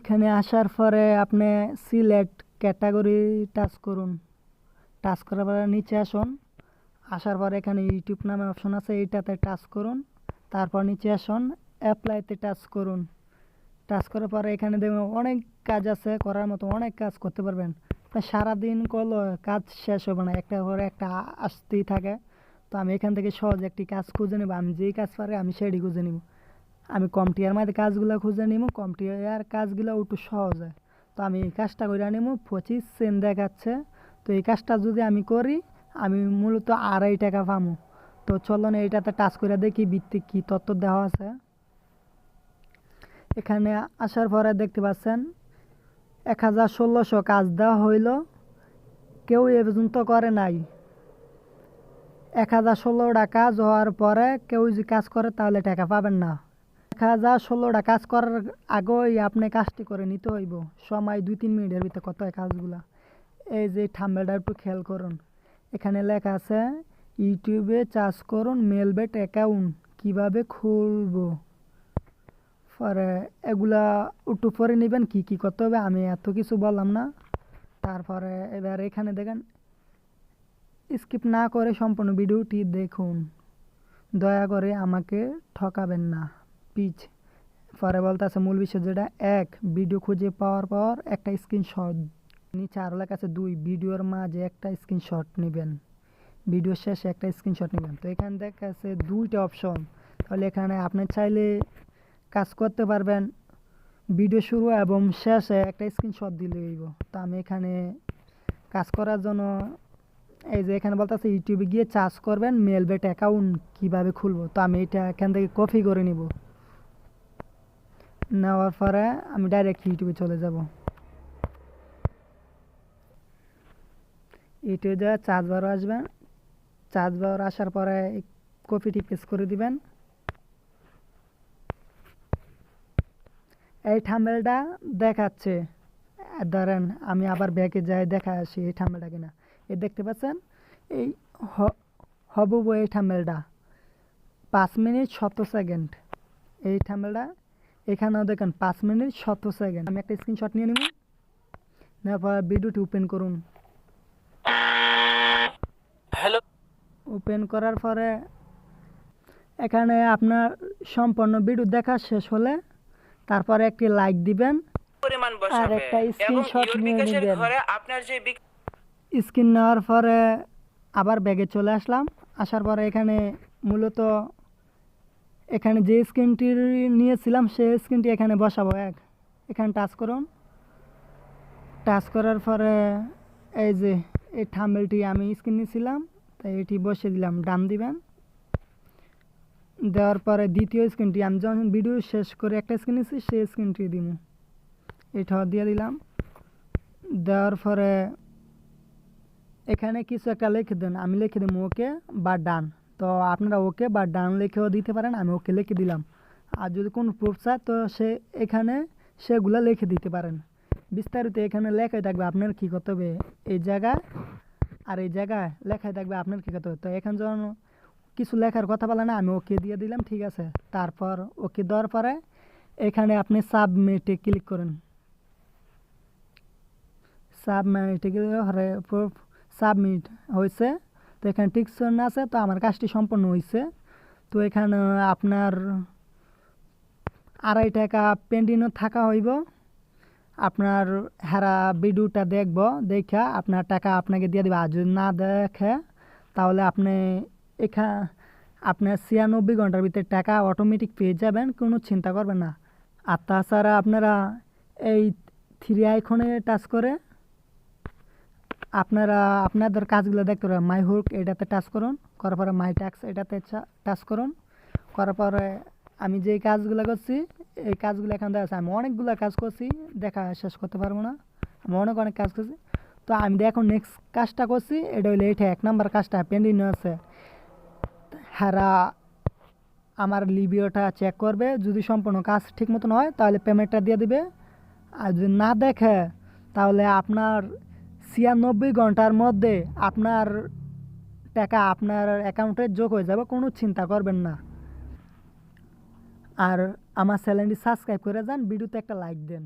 এখানে আসার পরে আপনি সিলেক্ট ক্যাটাগরি টাচ করুন। টাচ করার পরে নিচে আসুন। আসার পরে এখানে ইউটিউব নামে অপশন আছে, এইটাতে টাচ করুন। তারপর নিচে আসুন, অ্যাপ্লাইতে টাচ করুন। টাচ করার পরে এখানে দেখবেন অনেক কাজ আছে করার মতো, অনেক কাজ করতে পারবেন। সারাদিন করলে কাজ শেষ হবে না, একটা করে একটা আসতেই থাকে। তো আমি এখান থেকে সহজ একটি কাজ খুঁজে নেব। আমি যেই কাজ পারি আমি সেটি খুঁজে নিব। আমি কমটিয়ার মধ্যে কাজগুলো খুঁজে নিব। কমটিয়ার কাজগুলো একটু সহজ হয়। তো আমি এই কাজটা করে নিব। 25 সেন্ট দেখাচ্ছে। তো এই কাজটা যদি আমি করি আমি মূলত 2.5 টাকা পাবো। তো চলুন এইটাতে টাচ করে দেখি ভিত্তিক কী তথ্য দেওয়া আছে। এখানে আসার পরে দেখতে পাচ্ছেন 1100 কাজ দেওয়া হইল, কেউ এ পর্যন্ত করে নাই। 1016টা কাজ হওয়ার পরে কেউ যদি কাজ করে তাহলে টাকা পাবেন না। 1016টা কাজ করার আগেই আপনি কাজটি করে নিতে হইব। সময় 2-3 মিনিটের ভিতরে কত হয় কাজগুলা। এই যে থাম্বনেলটা একটু খেয়াল করুন, এখানে লেখা আছে ইউটিউবে চার্জ করুন মেলবেট অ্যাকাউন্ট কিভাবে খুলবো। পরে এগুলা একটু পরে নেবেন কি কি করতে হবে, আমি এত কিছু বললাম না। তারপরে এবার এখানে দেখেন, স্কিপ না করে সম্পূর্ণ ভিডিওটি দেখুন, দয়া করে আমাকে ঠকাবেন না প্লিজ। পরে বলতে আছে মূল বিষয় যেটা 1, ভিডিও খুঁজে পাওয়ার পর একটা স্ক্রিনশট। নিচে আরও লেখা আছে 2, ভিডিওর মাঝে একটা স্ক্রিনশট নেবেন, ভিডিও শেষে একটা স্ক্রিনশট নেবেন। তো এখানে দেখা আছে 2টা অপশন। তাহলে এখানে আপনি চাইলে কাজ করতে পারবেন ভিডিও শুরু এবং শেষে একটা স্ক্রিনশট দিলে হইব। তো আমি এখানে কাজ করার জন্য এই যে এখানে বলতে আছে ইউটিউবে গিয়ে চার্জ করবেন মেলবেট অ্যাকাউন্ট কিভাবে খুলবো। তো আমি এটা এখান থেকে কপি করে নিব। নেওয়ার পরে আমি ডাইরেক্ট ইউটিউবে চলে যাব। ইউটিউবে যা চার্জ বার আসবেন, চার্জ বার আসার পরে কপিটি পেস্ট করে দিবেন। এই থাম্বনেলটা দেখাচ্ছে, ধরেন আমি আবার ব্যাকে যাই দেখা আসি এই থাম্বনেলটা কিনা। এই দেখতে পাচ্ছেন এই হবুব এই থাম্বনেলটা 5 মিনিট 17 সেকেন্ড। এই থাম্বনেলটা এখানেও দেখেন 5 মিনিট 17 সেকেন্ড। আমি একটা স্ক্রিনশট নিয়ে নিব। নেওয়ার পর ভিডিওটি ওপেন করুন। হ্যালো, ওপেন করার পরে এখানে আপনার সম্পূর্ণ ভিডিও দেখা শেষ হলে তারপরে একটি লাইক দিবেন আর একটা স্ক্রিনশট নিয়ে নেবেন। স্ক্রিন নেওয়ার পরে আবার ব্যাগে চলে আসলাম। আসার পরে এখানে মূলত এখানে যে স্ক্রিনটি নিয়েছিলাম সেই স্ক্রিনটি এখানে বসাবো। এখানে টাচ করুন। টাচ করার পরে এই যে এই থাম্বনেলটি আমি স্ক্রিন নিয়েছিলাম, তাই এটি বসিয়ে দিলাম, ডান দিবেন। দেওয়ার পরে দ্বিতীয় স্ক্রিনটি আমি যখন ভিডিও শেষ করে একটা স্ক্রিন নিয়েছি সেই স্ক্রিনটি দিব, এটাও দিয়ে দিলাম। দেওয়ার পরে এখানে কিছু একটা লিখে দেন, আমি লিখে দেবো ওকে বা ডান। তো আপনারা ওকে বা ডান লিখেও দিতে পারেন, আমি ওকে লিখে দিলাম। আর যদি কোনো প্রুফ চায় তো সে এখানে সেগুলো লিখে দিতে পারেন। বিস্তারিত এখানে লেখাই থাকবে আপনার কী করতে হবে এই জায়গায়, আর এই জায়গায় লেখাই থাকবে আপনার কী করতে হবে। তো এখানে যখন কিছু লেখার কথা বলে না, আমি ওকে দিয়ে দিলাম, ঠিক আছে। তারপর ওকে দেওয়ার পরে এখানে আপনি সাবমিটে ক্লিক করেন। সাবমিটে ক্লিক সাবমিট হয়েছে। তো এখানে টিকসন আছে, তো আমার কাজটি সম্পন্ন হয়েছে। তো এখানে আপনার 2.5 টাকা পেন্ডিংও থাকা হইব। আপনার হারা ভিডিওটা দেখব, দেখা আপনার টাকা আপনাকে দিয়ে দেবে। আর যদি না দেখে তাহলে আপনি আপনার 96 ঘন্টার ভিতরে টাকা অটোমেটিক পেয়ে যাবেন, কোনো চিন্তা করবেন না। আর তাছাড়া আপনারা এই 3 আইকনে টাচ করে আপনারা আপনাদের কাজগুলো দেখতে পারেন। মাই হুক এটাতে টাচ করুন, করার পরে মাই ট্যাক্স এটাতে টাচ করুন। করার পরে আমি যে কাজগুলো করছি এই কাজগুলো এখান থেকে আছে। আমি অনেকগুলো কাজ করছি, দেখা শেষ করতে পারবো না, আমি অনেক কাজ করছি। তো আমি এখন নেক্সট কাজটা করছি, এটা হইলে এটা 1 নাম্বার কাজটা পেন্ডিং আছে। হারা আমার লিভিওটা চেক করবে, যদি সম্পূর্ণ কাজ ঠিক মতন হয় তাহলে পেমেন্টটা দিয়ে দিবে। আর যদি না দেখে তাহলে আপনার 96 ঘন্টার মধ্যে আপনার টাকা আপনার অ্যাকাউন্টে যোগ হয়ে যাবে, কোনো চিন্তা করবেন না। আর আমার চ্যানেলটি সাবস্ক্রাইব করে যান, ভিডিওতে একটা লাইক দেন।